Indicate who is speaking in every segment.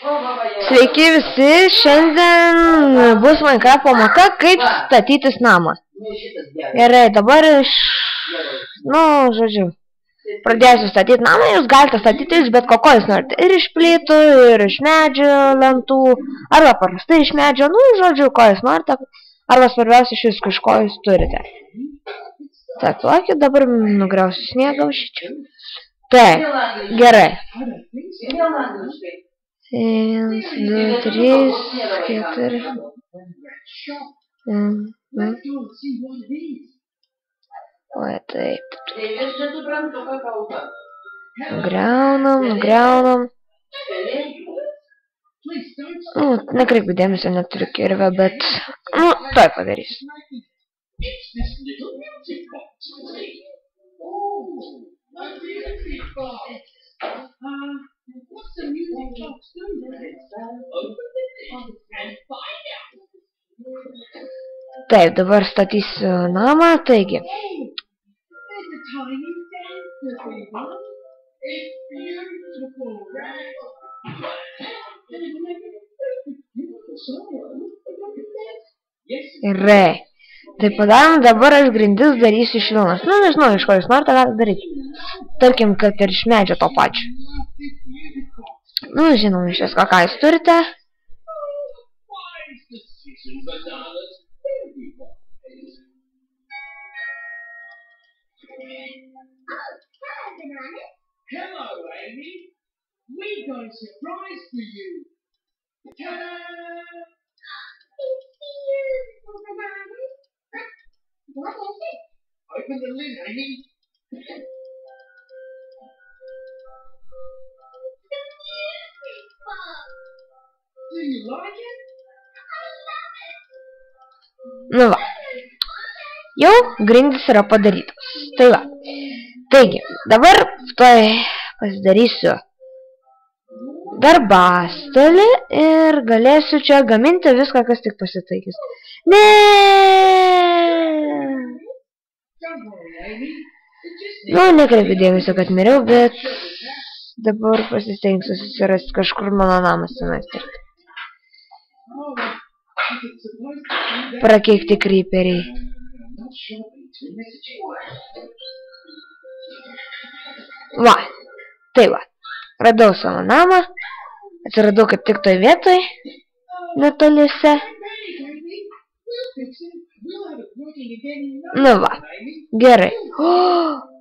Speaker 1: Sveiki visi, šiandien bus Minecraft pamoka, kaip statytis namą. Gerai, dabar pradėsiu statyti namą, jūs galite statyti iš bet ko jūs norite. Ir iš plytų, ir iš medžio lentų, arba paprastai iš medžio, žodžiu, ko jūs norite, arba svarbiausia iš visko, iš ko jūs turite. Taip, laukit, dabar nugriausiu sniegą šičia. Taip, gerai. 1, 2, 3, 4. Oi, taip. Nugriaunam. Nekreipiu dėmesio, neturiu kirvio, bet, tai padarysiu. Taip, dabar statysiu namą, taigi. Gerai. Tai padarom, dabar aš grindis darysiu iš vilnos. Nežinau, iš ko jūs norite daryti. Tarkim, kad ir iš medžio to pačio. Žinom, iš visko, ką jūs turite.
Speaker 2: Hello, Amy. We got a surprise for you. Ta-da! It's beautiful bananas. What is it? Open the lid, Amy. Do you like it? I love it.
Speaker 1: Va. Jau grindys yra padarytos. Tai va. Taigi, dabar pasidarysiu darbastalį ir galėsiu čia gaminti viską, kas tik pasitaikys. Nekreipiu dėmesio, kad miriau, bet dabar pasistengsiu susirasti kažkur mano namas semestri. Prakeikti kryperiai. Va, tai va, radau savo namą, atsiradau kaip tik toj vietoj, netoliese. Va, gerai. O,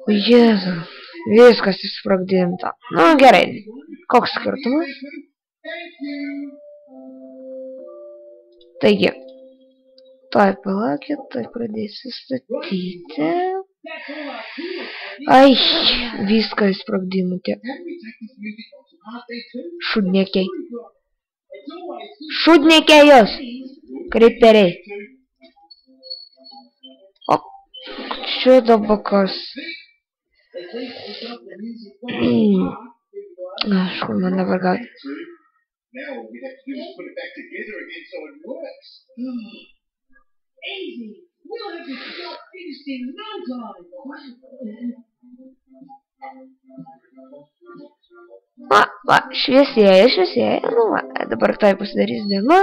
Speaker 1: Jėzau, viskas išsprogdinta. Gerai, koks skirtumas? Taigi, tai palaukit, tai pradėsiu statyti. Ai, viską įsprogdinu tie šudniekiai. Šudniekiai jos, kryperiai. O, čia dabar kas? Aš kur man dabar gauti? Va, šviesėja, va, dabar tai pasidarys diena.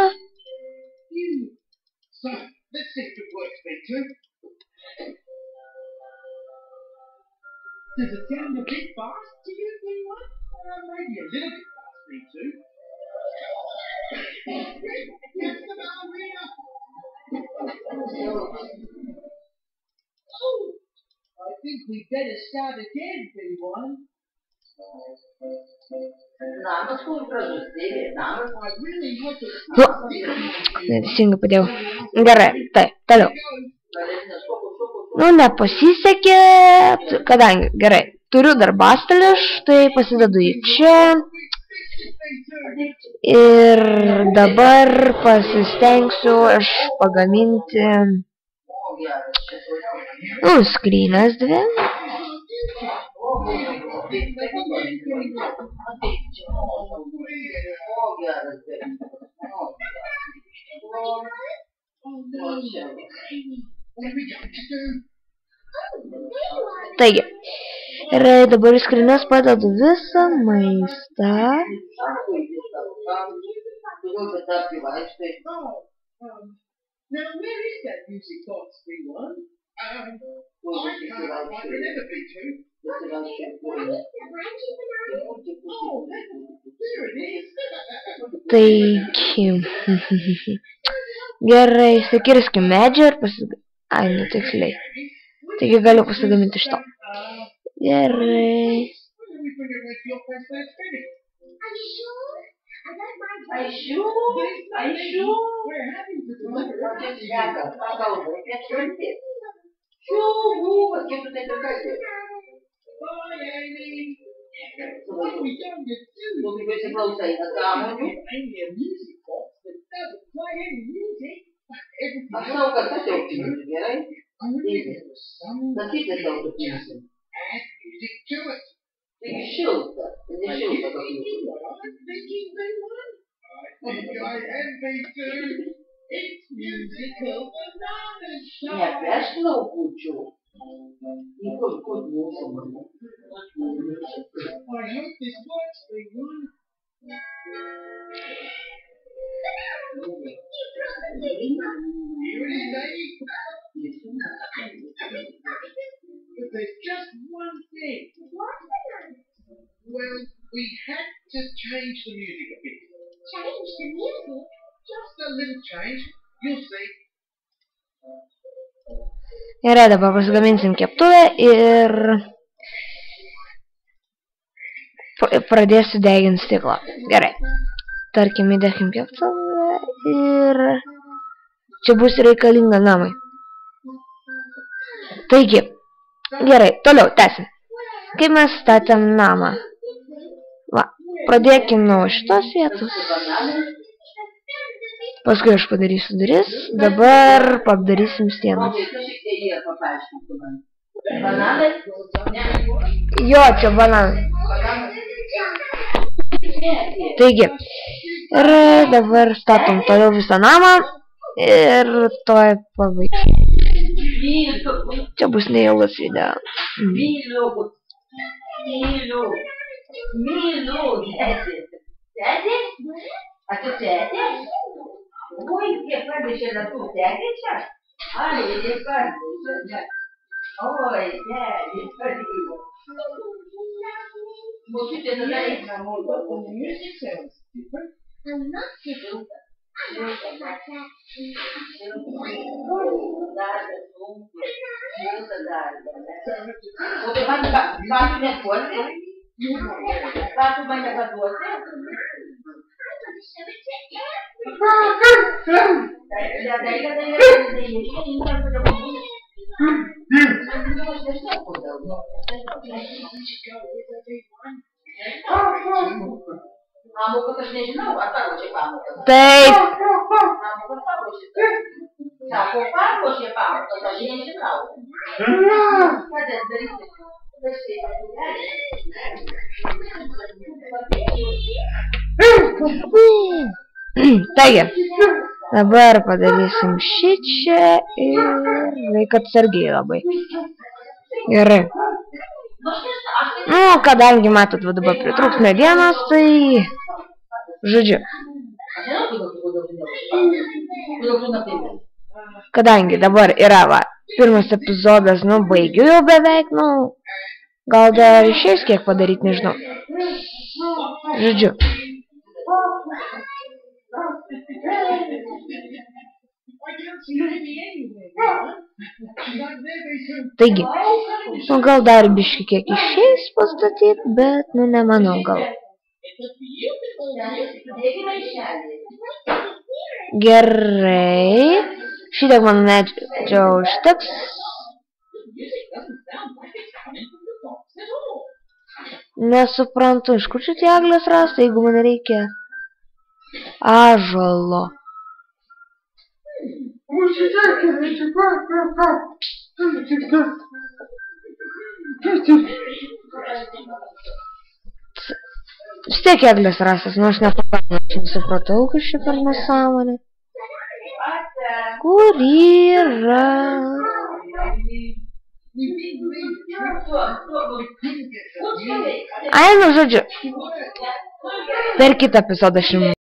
Speaker 2: I think we better start again, B1.
Speaker 1: Neteisingai padėjau. Gerai, tai, toliau. Nepasisekė, kadangi, gerai, turiu darbastalį, štai pasidedu į čia. Ir dabar pasistengsiu aš pagaminti skrynes dvi. Taigi, ir dabar į skrynes padedu visą maistą.
Speaker 2: Now, where is that music box, B1? I can never be too. Oh, there it is.
Speaker 1: Taigi. Gerai, įsikirskim medžią ir Ai, netiksliai. Taigi galiu pasigaminti šito. Gerai.
Speaker 2: There's just one thing. Well, we had to change the music a bit.
Speaker 3: Change the music?
Speaker 2: Just a little change. You'll see.
Speaker 1: Gerai, dabar pasigaminsim keptuvę ir pradėsiu deginti stiklą. Gerai. Tarkim, įdėkim keptuvę ir čia bus reikalinga namai. Taigi, gerai, toliau tęsim. Kaip mes statėm namą? Va, pradėkim nuo šitos vietos. Paskui aš padarysiu duris. Dabar padarysim sieną. Jo, čia bananai. Taigi, ir dabar statom toliau visą namą ir toj pabaigsim. Čia bus neilgas video. Taip. Taigi, dabar padarysim šičia ir reikia atsargiai labai. Gerai. Nu, kadangi matot, va dabar pritrūks medienos, tai žodžiu. Kadangi dabar yra, va, pirmas epizodas, nu, baigiu jau beveik, nu, gal dar išeis kiek padaryti, nežinau. Žodžiu. Taigi, nu gal dar biškį kiek išeis pastatyti, bet, nu, nemanau gal. Gerai. Šitiek man medžio užteks. Nesuprantu, iš kur čia tie eglės rasta, jeigu man reikia ąžuolo. Vis tiek eglės rastas, nu aš nesupratau, kas čia per nesąmonė. Kur yra? Ai, nu žodžiu. Per kitą epizodą aš jums